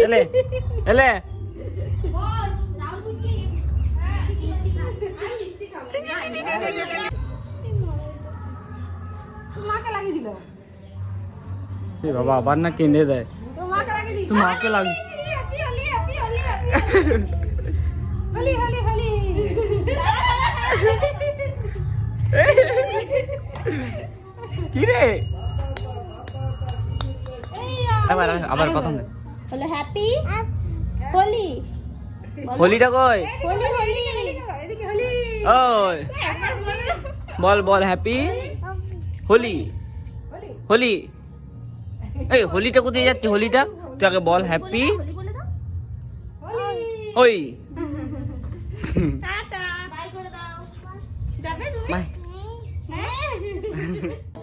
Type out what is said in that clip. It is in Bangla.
এলে এলে বাবা আবার না কেঁদে দেয় তুই মাকে লাগ কি রে আবার কথা বলো হ্যাপি হোলি হোলিটা কই হোলি হোলি ওই বল বল হ্যাপি হোলি হোলি এই হোলিটা কোথায় যাচ্ছে হোলিটা তুই আগে বল হ্যাপি ওই টাটা বাই করে দাও যাবে তুমি বাই হ্যাঁ